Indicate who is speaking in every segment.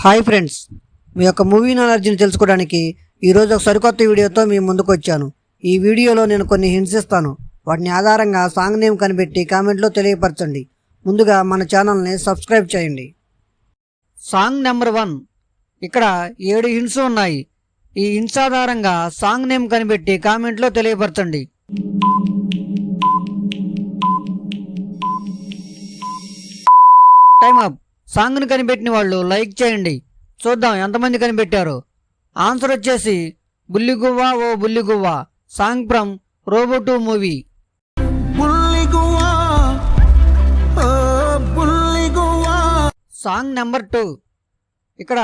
Speaker 1: Hi friends, మీ యొక్క movie నాలెడ్జ్ని తెలుసుకోవడానికి ఈరోజు ఒక సరికొత్త వీడియోతో మీ ముందుకు వచ్చాను. ఈ వీడియోలో నేను కొన్ని హింట్స్ ఇస్తాను. వాటిని ఆధారంగా సాంగ్ నేమ్ కనిపెట్టి కామెంట్లో తెలియపరచండి. ముందుగా మన ఛానల్ని సబ్స్క్రైబ్ చేయండి. Song number 1. ఇక్కడ 7 హింట్స్ ఉన్నాయి. ఈ హింట్స్ ఆధారంగా సాంగ్ నేమ్ కనిపెట్టి కామెంట్లో తెలియపరచండి. Time up. సాంగ్ని కనిపెట్టిన వాళ్ళు లైక్ చేయండి. చూద్దాం ఎంతమంది కనిపెట్టారు. ఆన్సర్ వచ్చేసి బుల్లిగువ్వా ఓ బుల్లిగువ్వా, song from Robo two movie. Song number 2. ఇక్కడ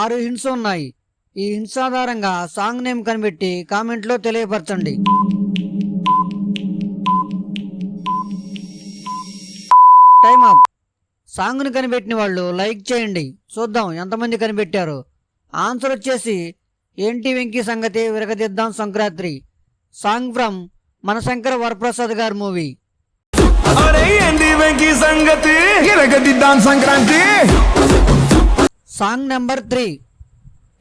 Speaker 1: 6 హింట్స్ ఉన్నాయి. ఈ హింట్స్ ఆధారంగా సాంగ్ నేమ్ కనిపెట్టి కామెంట్లో తెలియపరచండి. Time up. సాంగ్ని కనిపెట్టిన వాళ్ళు లైక్ చేయండి. చూద్దాం ఎంతమంది కనిపెట్టారు. ఆన్సర్ వచ్చేసి ఏంటి వెంకీ సంగతి విరగదిద్దాం సంక్రాంతి, సాంగ్ ఫ్రమ్ మనశంకర వరప్రసాద్ గారి మూవీ. Song number 3.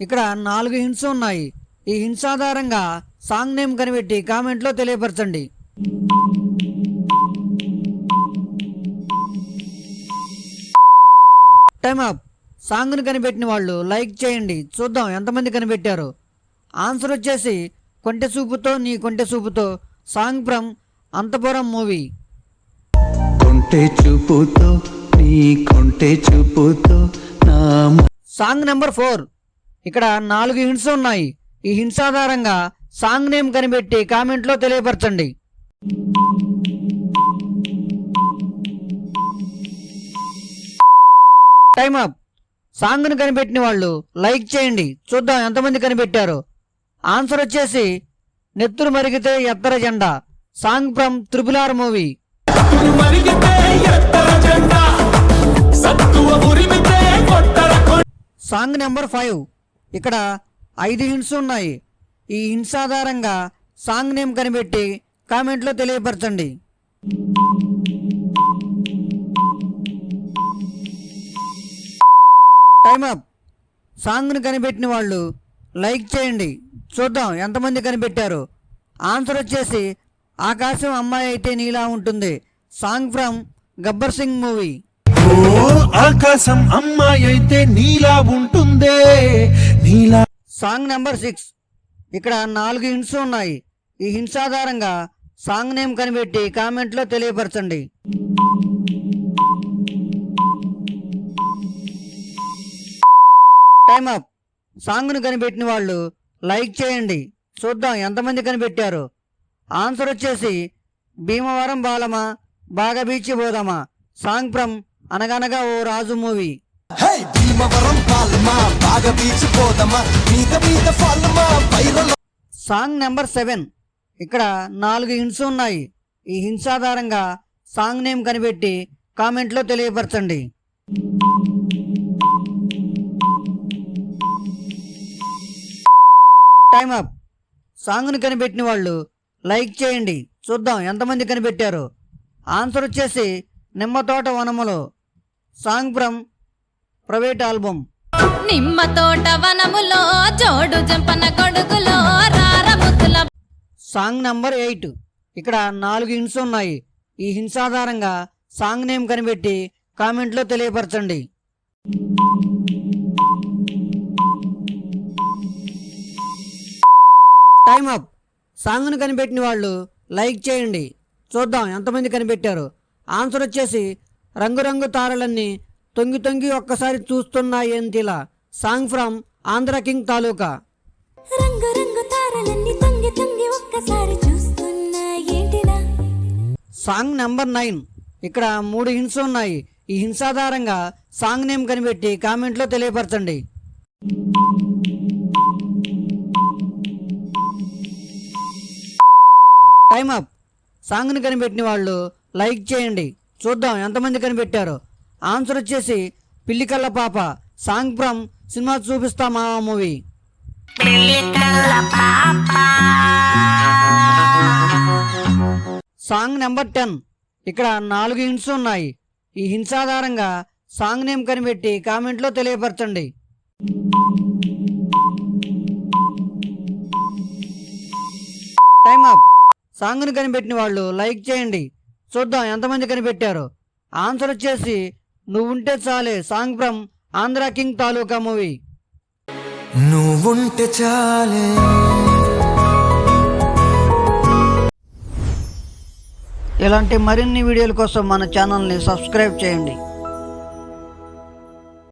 Speaker 1: ఇక్కడ 4 హింట్స్ ఉన్నాయి. ఈ హింట్స్ ఆధారంగా సాంగ్ నేమ్ కనిపెట్టి కామెంట్లో తెలియపరచండి. Time up. సాంగ్ని కనిపెట్టిన వాళ్ళు లైక్ చేయండి. చూద్దాం ఎంతమంది కనిపెట్టారు. ఆన్సర్ వచ్చేసి కొంటె చూపుతో నీ కొంటె చూపుతో, song from Anthapuram movie. Song number 4. ఇక్కడ 4 హింట్స్ ఉన్నాయి. ఈ హింట్స్ ఆధారంగా సాంగ్ నేమ్ కనిపెట్టి కామెంట్లో తెలియపరచండి. Time up. సాంగ్ని కనిపెట్టిన వాళ్ళు లైక్ చేయండి. చూద్దాం ఎంతమంది కనిపెట్టారు. ఆన్సర్ వచ్చేసి నెత్తురు మరిగితే ఎత్తర జెండా, song from RRR movie. Song number 5. ఇక్కడ 5 హింట్స్ ఉన్నాయి. ఈ హింట్స్ ఆధారంగా సాంగ్ నేమ్ కనిపెట్టి కామెంట్లో తెలియపరచండి. Time up. సాంగ్ని కనిపెట్టిన వాళ్ళు లైక్ చేయండి. చూద్దాం ఎంతమంది కనిపెట్టారు. ఆన్సర్ వచ్చేసి ఆకాశం అమ్మాయి అయితే నీలా ఉంటుంది, song from Gabbar Singh movie.
Speaker 2: ఆకాశం అమ్మాయి అయితే నీలా ఉంటుందే నీలా.
Speaker 1: Song number 6. ఇక్కడ 4 హింట్స్ ఉన్నాయి. ఈ హింట్స్ ఆధారంగా సాంగ్ నేమ్ కనిపెట్టి కామెంట్లో తెలియపరచండి. Time up. సాంగ్ను కనిపెట్టిన వాళ్ళు లైక్ చేయండి. చూద్దాం ఎంతమంది కనిపెట్టారు. ఆన్సర్ వచ్చేసి భీమవరం బాలమా బాగా బీచి పోదామా, సాంగ్ ఫ్రమ్ అనగనగా ఓ రాజు మూవీ. Song number 7. ఇక్కడ 4 హింట్స్ ఉన్నాయి. ఈ హింట్స్ ఆధారంగా సాంగ్ నేమ్ కనిపెట్టి కామెంట్లో తెలియపరచండి. Time up. సాంగ్ని కనిపెట్టిన వాళ్ళు లైక్ చేయండి. చూద్దాం ఎంతమంది కనిపెట్టారు. ఆన్సర్ వచ్చేసి నిమ్మ తోట వనములో, సాంగ్ ఫ్రమ్ ప్రైవేట్ ఆల్బమ్.
Speaker 3: నిమ్మ తోట వనములో జోడు జంపన కొడుకులో రారముతుల.
Speaker 1: Song number 8. ఇక్కడ 4 హింట్స్ ఉన్నాయి. ఈ హింట్స్ ఆధారంగా సాంగ్ నేమ్ కనిపెట్టి కామెంట్లో తెలియపరచండి. Time up. సాంగ్ను కనిపెట్టిన వాళ్ళు లైక్ చేయండి. చూద్దాం ఎంతమంది కనిపెట్టారు. ఆన్సర్ వచ్చేసి రంగురంగు తారలన్నీ తొంగి తొంగి ఒక్కసారి చూస్తున్నాయి ఎంతిలా, song from Andhra King Taluka. Song number 9. ఇక్కడ 3 హింట్స్ ఉన్నాయి. ఈ హింట్స్ ఆధారంగా సాంగ్ నేమ్ కనిపెట్టి కామెంట్లో తెలియపరచండి. Time up. సాంగ్ని కనిపెట్టిన వాళ్ళు లైక్ చేయండి. చూద్దాం ఎంతమంది కనిపెట్టారు. ఆన్సర్ వచ్చేసి పిల్లికల్ల పాప, సాంగ్ ఫ్రమ్ సినిమా చూపిస్తా మా మూవీ. Song number 10. ఇక్కడ 4 హింట్స్ ఉన్నాయి. ఈ హింట్స్ ఆధారంగా సాంగ్ నేమ్ కనిపెట్టి కామెంట్లో తెలియపరచండి. Time up. సాంగ్ని కనిపెట్టిన వాళ్ళు లైక్ చేయండి. చూద్దాం ఎంతమంది కనిపెట్టారు. ఆన్సర్ వచ్చేసి నువ్వుంటే చాలే, song from Andhra King taluka movie.
Speaker 2: నువ్వుంటే చాలే.
Speaker 1: ఇలాంటి మరిన్ని వీడియోల కోసం మన ఛానల్ని సబ్స్క్రైబ్ చేయండి.